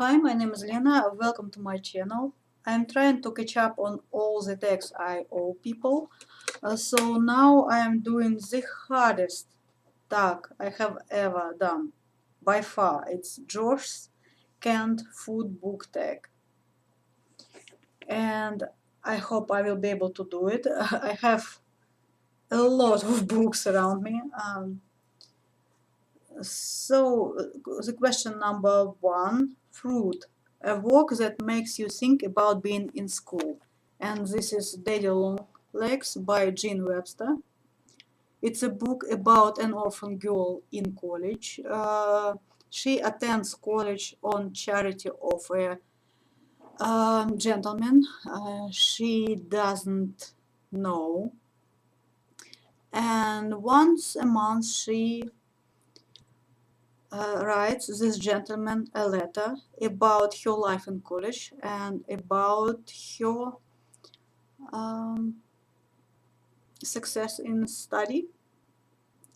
Hi, my name is Lena. Welcome to my channel. I'm trying to catch up on all the texts I owe people. So now I am doing the hardest tag I have ever done. By far, it's Josh's canned food book tag. And I hope I will be able to do it. I have a lot of books around me. So the question number one, fruit, a work that makes you think about being in school. And this is Daddy Long Legs by Jean Webster. It's a book about an orphan girl in college. She attends college on charity of a gentleman she doesn't know. And once a month she writes this gentleman a letter about her life in college and about her success in study.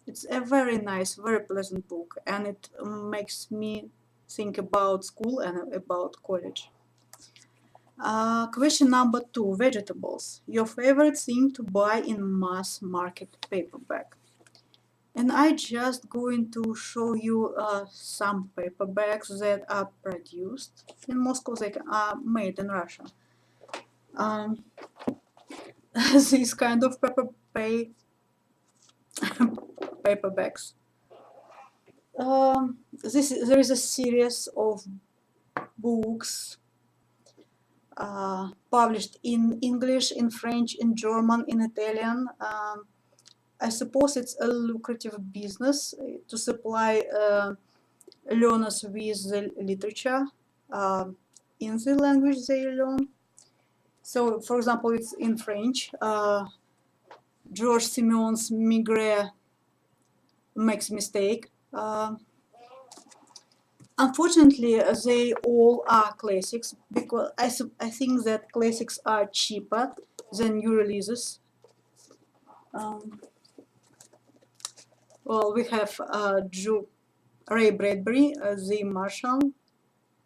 It's a very nice, very pleasant book, and it makes me think about school and about college. Question number two, vegetables. Your favorite thing to buy in mass market paperback. And I just going to show you some paperbacks that are produced in Moscow. They are made in Russia. These kind of paperbacks. There is a series of books published in English, in French, in German, in Italian. I suppose it's a lucrative business to supply learners with the literature in the language they learn. So, for example, it's in French. Georges Simeon's Maigret makes mistake. Unfortunately, they all are classics because I think that classics are cheaper than new releases. Well, we have Ray Bradbury, The Martian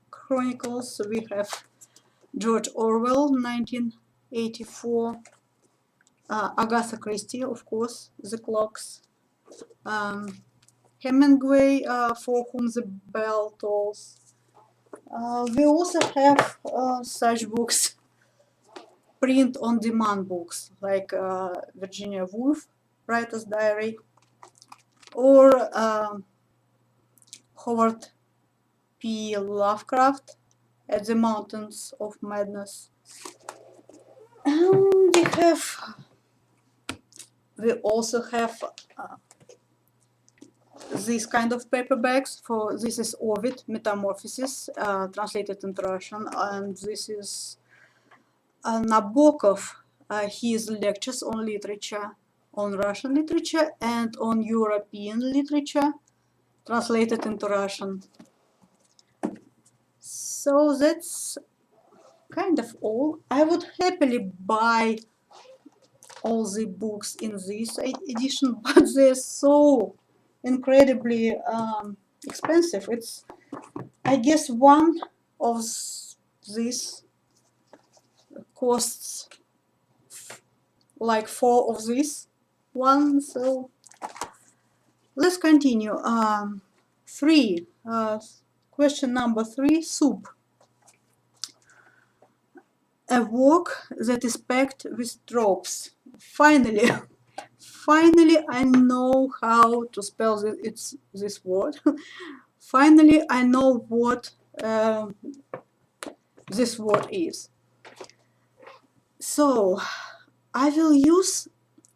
Chronicles. We have George Orwell, 1984. Agatha Christie, of course, The Clocks. Hemingway, For Whom the Bell Tolls. We also have such books, print-on-demand books, like Virginia Woolf, Writer's Diary, or Howard P. Lovecraft, At the Mountains of Madness. And we also have these kind of paperbacks. For this is Ovid, Metamorphosis, translated into Russian, and this is Nabokov, his lectures on literature, on Russian literature and on European literature, translated into Russian. So that's kind of all. I would happily buy all the books in this edition, but they're so incredibly expensive. It's, I guess, one of these costs like 4 of this one. So let's continue. 3. Question number 3, soup. A work that is packed with tropes. Finally, finally I know how to spell this word. Finally, I know what this word is. So, I will use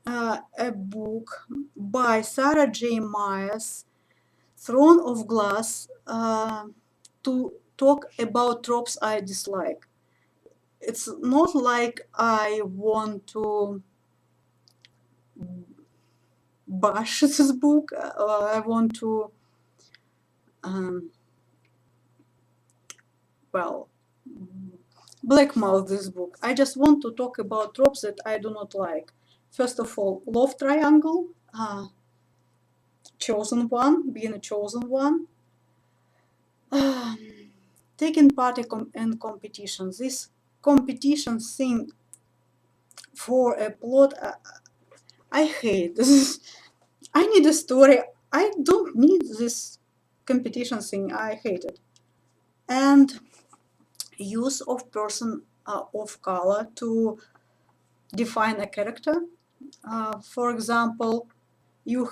a book by Sarah J. Maas, Throne of Glass, to talk about tropes I dislike. It's not like I want to bash this book. I want to, well, blackmail this book. I just want to talk about tropes that I do not like. First of all, love triangle, chosen one, being a chosen one. taking part in competition. This competition thing for a plot, I hate this. I need a story. I don't need this competition thing. I hate it. And use of person of color to define a character. For example, you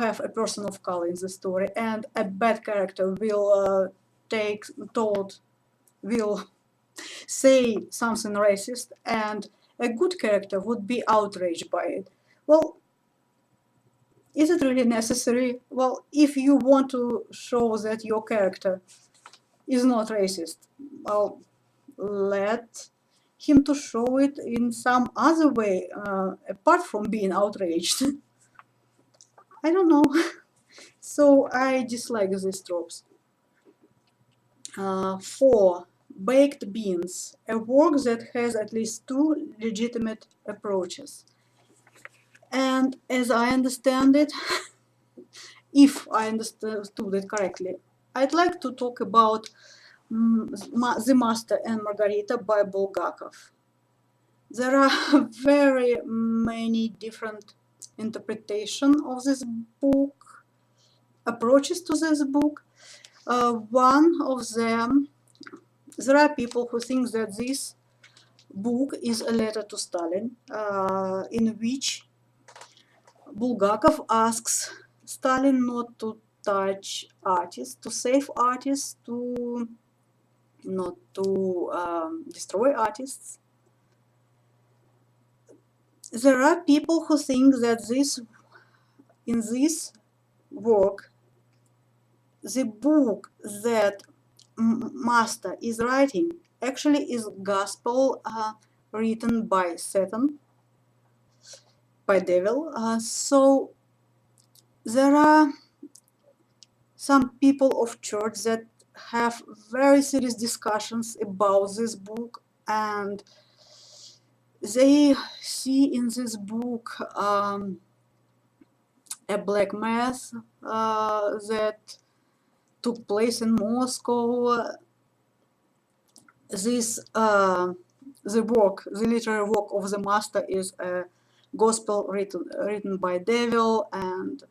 have a person of color in the story, and a bad character will will say something racist, and a good character would be outraged by it. Well, is it really necessary? Well, if you want to show that your character is not racist, well, let him to show it in some other way, apart from being outraged. I don't know. So I dislike these tropes. 4. Baked beans, a work that has at least 2 legitimate approaches. And as I understand it, if I understood it correctly, I'd like to talk about The Master and Margarita by Bulgakov. There are very many different interpretations of this book, approaches to this book. One of them, there are people who think that this book is a letter to Stalin, in which Bulgakov asks Stalin not to touch artists, to save artists, not to destroy artists. There are people who think that in this work, the book that Master is writing actually is gospel written by Satan, by devil. So there are some people of church that have very serious discussions about this book, and they see in this book a black mass that took place in Moscow. The literary work of the Master is a gospel written by devil, and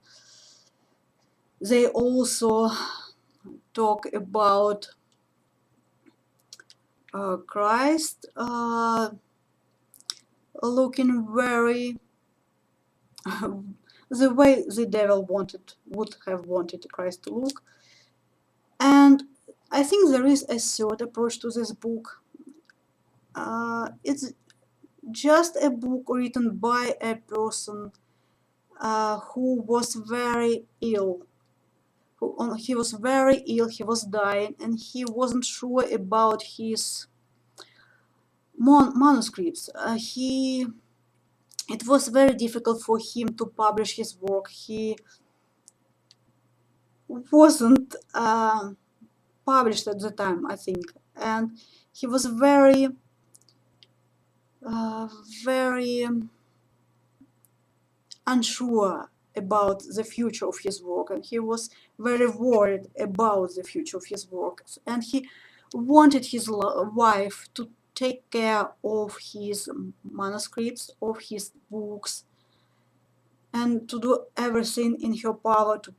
they also talk about Christ looking very the way the devil would have wanted Christ to look. And I think there is a third approach to this book. It's just a book written by a person who was very ill. He was very ill, he was dying, and he wasn't sure about his manuscripts. It was very difficult for him to publish his work. He wasn't published at the time, I think, and he was very unsure about the future of his work, and he was very worried about the future of his work, and he wanted his wife to take care of his manuscripts, of his books, and to do everything in her power to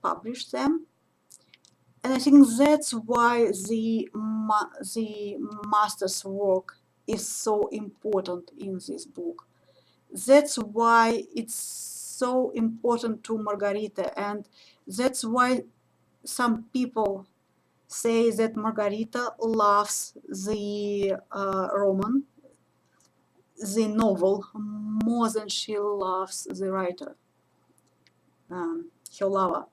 publish them. And I think that's why the Master's work is so important in this book. That's why it's so important to Margarita, and that's why some people say that Margarita loves the roman, the novel, more than she loves the writer, her lover.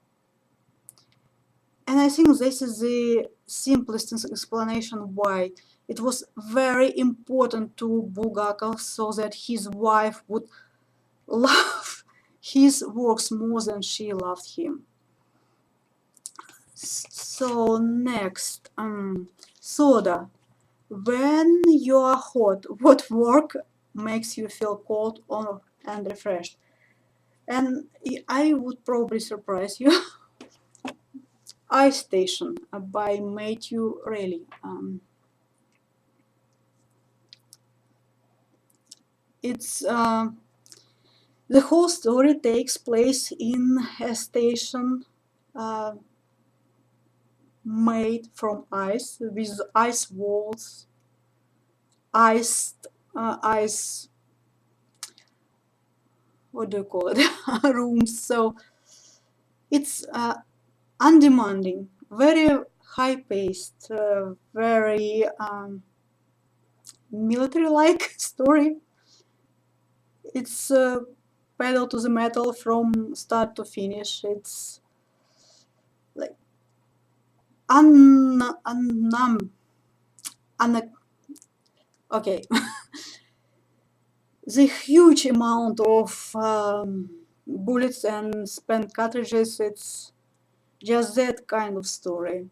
And I think this is the simplest explanation why it was very important to Bulgakov, so that his wife would love his works more than she loved him. So next, soda. When you are hot, what work makes you feel cold and refreshed? And I would probably surprise you. Ice Station by Matthew Reilly. It's the whole story takes place in a station made from ice, with ice walls, ice, what do you call it, rooms. So it's undemanding, very high-paced, very military-like story. It's pedal to the metal from start to finish. It's like okay. The huge amount of bullets and spent cartridges, it's just that kind of story.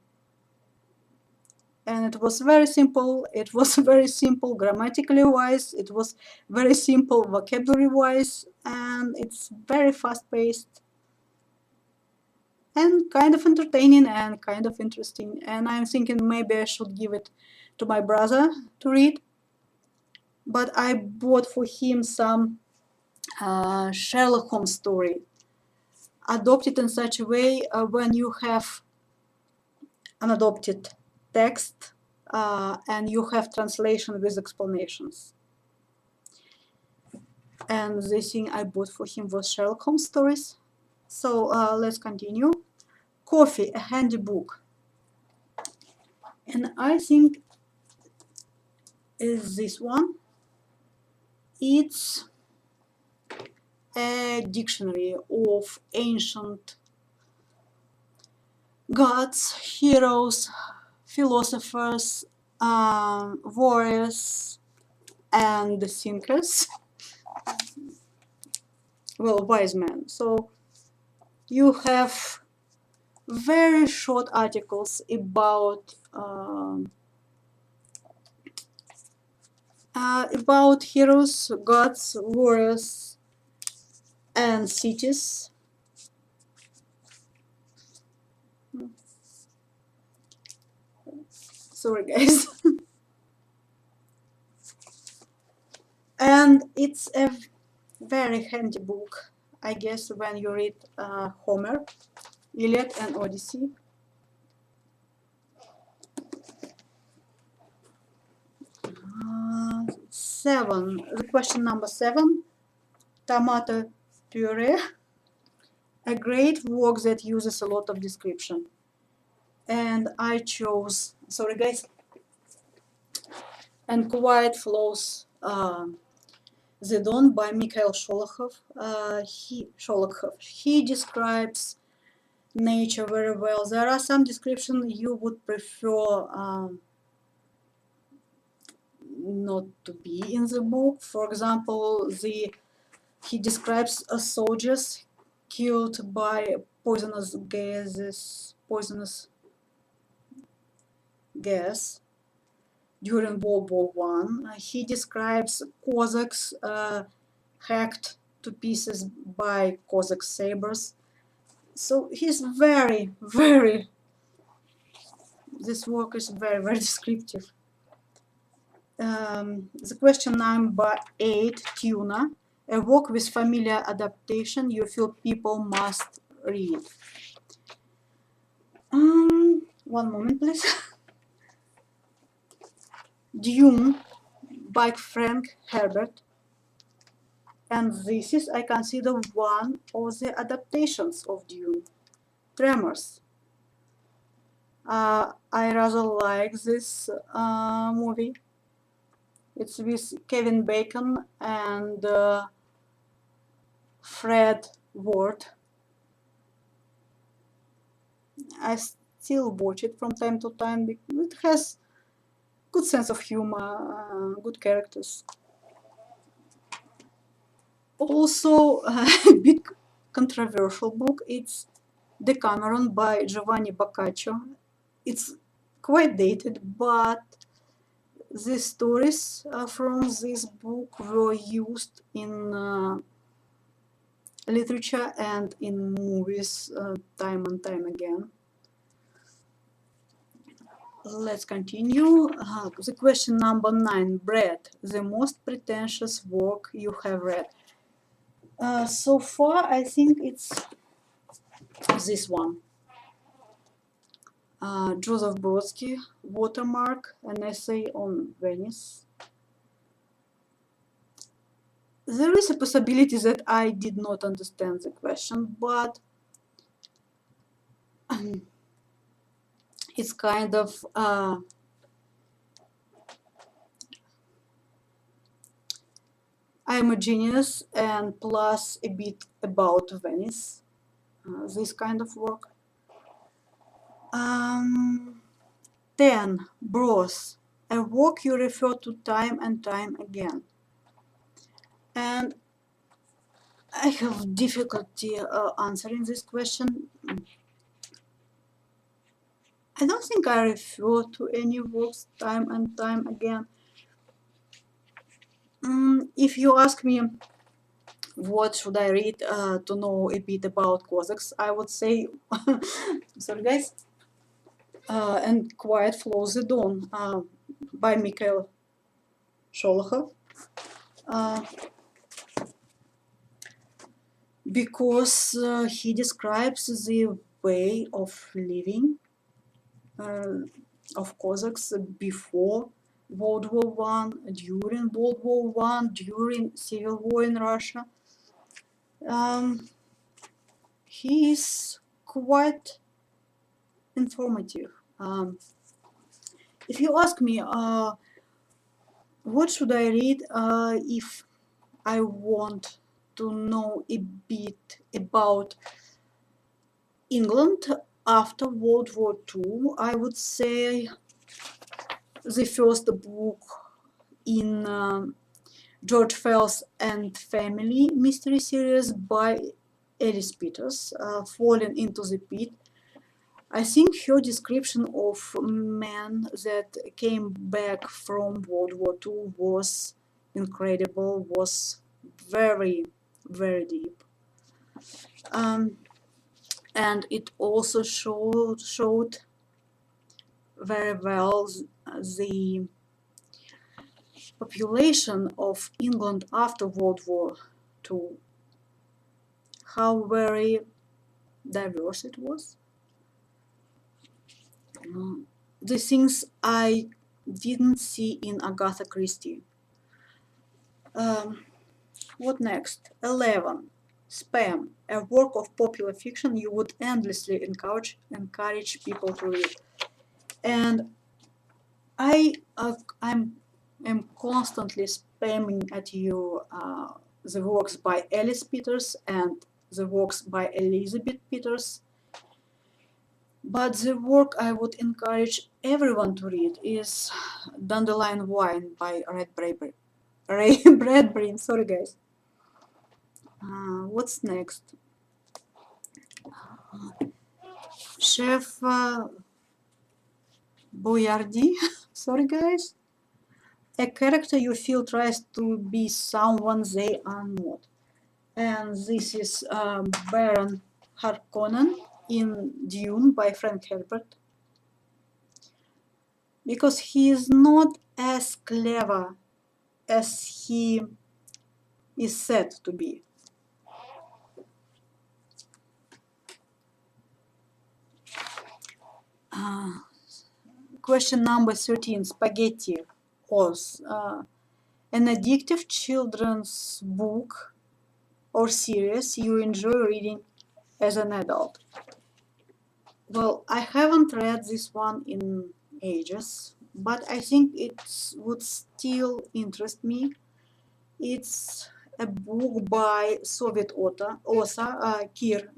And it was very simple. It was very simple grammatically wise. It was very simple vocabulary wise, and it's very fast paced and kind of entertaining and kind of interesting. And I'm thinking maybe I should give it to my brother to read. But I bought for him some Sherlock Holmes story, adopted in such a way when you have unadopted text and you have translation with explanations. And the thing I bought for him was Sherlock Holmes stories. So let's continue. Coffee, a handy book. And I think is this one. It's a dictionary of ancient gods, heroes, philosophers, warriors, and thinkers. Well, wise men. So you have very short articles about heroes, gods, warriors, and cities. Sorry, guys. And it's a very handy book, I guess, when you read Homer, Iliad, and Odyssey. The question number 7, tomato puree, a great work that uses a lot of description. And I chose, sorry guys, And Quiet Flows the Dawn by Mikhail Sholokhov. He describes nature very well. There are some descriptions you would prefer not to be in the book. For example, he describes soldiers killed by poisonous gas during World War I. He describes Cossacks hacked to pieces by Cossack sabers. So he's this work is very descriptive. The question number 8, Tuna, a work with familiar adaptation you feel people must read. One moment, please. Dune by Frank Herbert. And this is, I consider, one of the adaptations of Dune. Tremors. I rather like this movie. It's with Kevin Bacon and Fred Ward. I still watch it from time to time because it has good sense of humor, good characters. Also, a big controversial book. It's Decameron by Giovanni Boccaccio. It's quite dated, but the stories from this book were used in literature and in movies time and time again. Let's continue. The question number 9, Brad, the most pretentious work you have read. So far, I think it's this one. Joseph Brodsky, Watermark, an essay on Venice. There is a possibility that I did not understand the question, but it's kind of I'm a genius and plus a bit about Venice, this kind of work. 10. Bros, a work you refer to time and time again. And I have difficulty answering this question. I don't think I refer to any works time and time again. If you ask me what should I read to know a bit about Cossacks, I would say, sorry guys, and Quiet Flows the Dawn by Mikhail Sholokhov. Because he describes the way of living of Cossacks before World War I, during World War I, during Civil War in Russia. He is quite informative. If you ask me, what should I read if I want to know a bit about England after World War II, I would say the first book in George Fell's and Family mystery series by Alice Peters, Falling into the Pit. I think her description of men that came back from World War II was incredible, was very, very deep. And it also showed very well the population of England after World War II, how very diverse it was. The things I didn't see in Agatha Christie. What next? 11. Spam, a work of popular fiction you would endlessly encourage people to read. And I'm constantly spamming at you the works by Alice Peters and the works by Elizabeth Peters. But the work I would encourage everyone to read is Dandelion Wine by Ray Bradbury. Sorry, guys. What's next? Chef Boyardee. Sorry, guys. A character you feel tries to be someone they are not. And this is Baron Harkonnen in Dune by Frank Herbert. Because he is not as clever as he is said to be. Question number 13, Spaghetti Oz. An addictive children's book or series you enjoy reading as an adult. Well, I haven't read this one in ages, but I think it would still interest me. It's a book by Soviet author Kir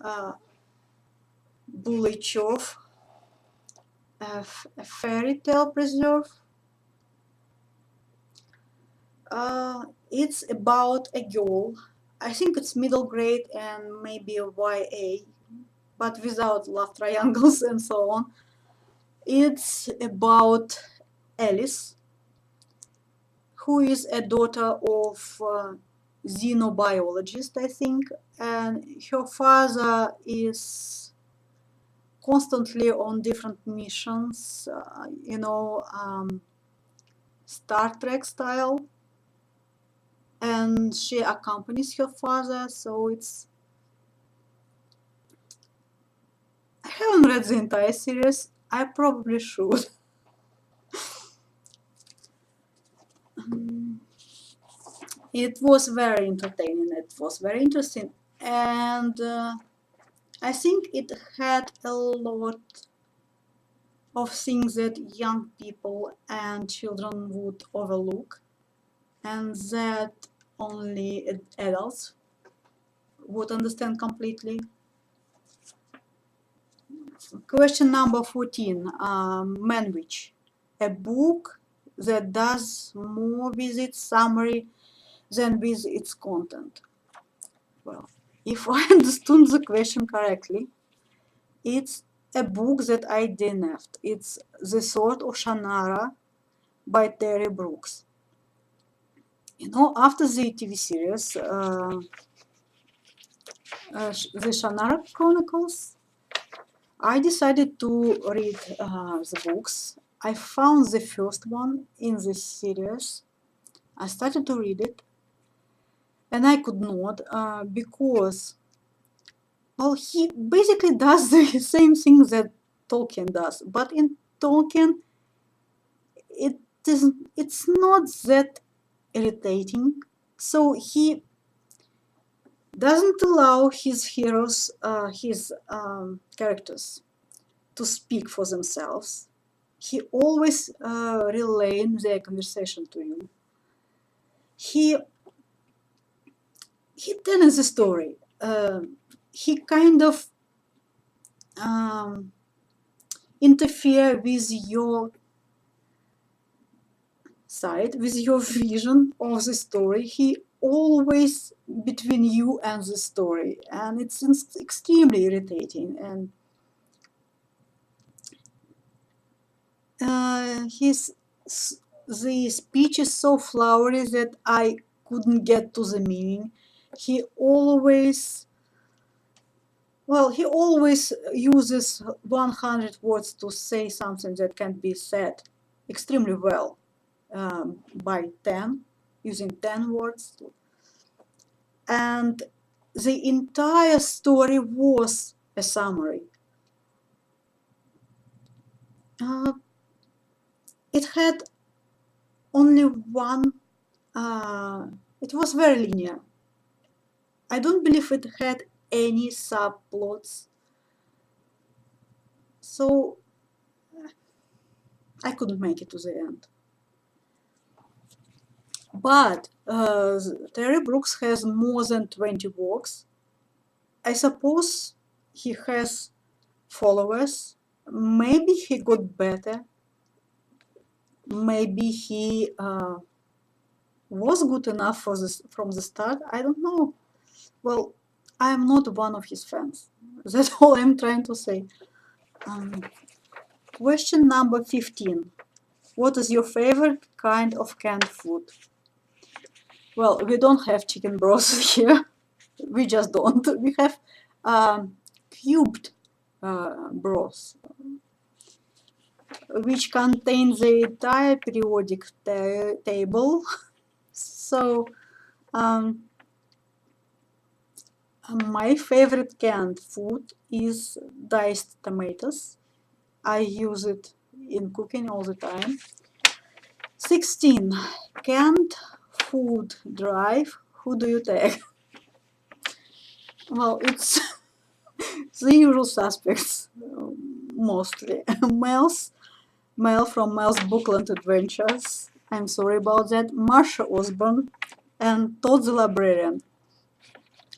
Bulychov, a fairy tale preserve. It's about a girl. I think it's middle grade and maybe a YA, but without love triangles and so on. It's about Alice, who is a daughter of a xenobiologist, I think, and her father is constantly on different missions, Star Trek style, and she accompanies her father, so I haven't read the entire series. I probably should. It was very entertaining, it was very interesting, and I think it had a lot of things that young people and children would overlook, and that only adults would understand completely. Question number 14, Manwich, a book that does more with its summary than with its content. Well, if I understood the question correctly, it's a book that I DNF'd. It's The Sword of Shannara by Terry Brooks. After the TV series, The Shannara Chronicles, I decided to read the books. I found the first one in this series. I started to read it, and I could not because, well, he basically does the same thing that Tolkien does, but in Tolkien, it's not that irritating. So he doesn't allow his heroes, his characters, to speak for themselves. He always relays their conversation to you. He tells the story. He kind of interfere with your side, with your vision of the story. He always between you and the story, and it's extremely irritating. And the speech is so flowery that I couldn't get to the meaning. He always uses 100 words to say something that can be said extremely well by 10, using 10 words. And the entire story was a summary. It had only one, it was very linear. I don't believe it had any subplots. So I couldn't make it to the end. But Terry Brooks has more than 20 works. I suppose he has followers. Maybe he got better. Maybe he was good enough from the start. I don't know. Well, I am not one of his fans. That's all I'm trying to say. Question number 15. What is your favorite kind of canned food? Well, we don't have chicken broth here. We just don't. We have cubed broth, which contain the entire periodic table. So, my favorite canned food is diced tomatoes. I use it in cooking all the time. 16. Canned food drive. Who do you tag? Well, it's the usual suspects, mostly. Mel from Mel's Bookland Adventures. I'm sorry about that. Marsha Osborne and Todd the Librarian.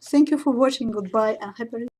Thank you for watching. Goodbye and happy reading.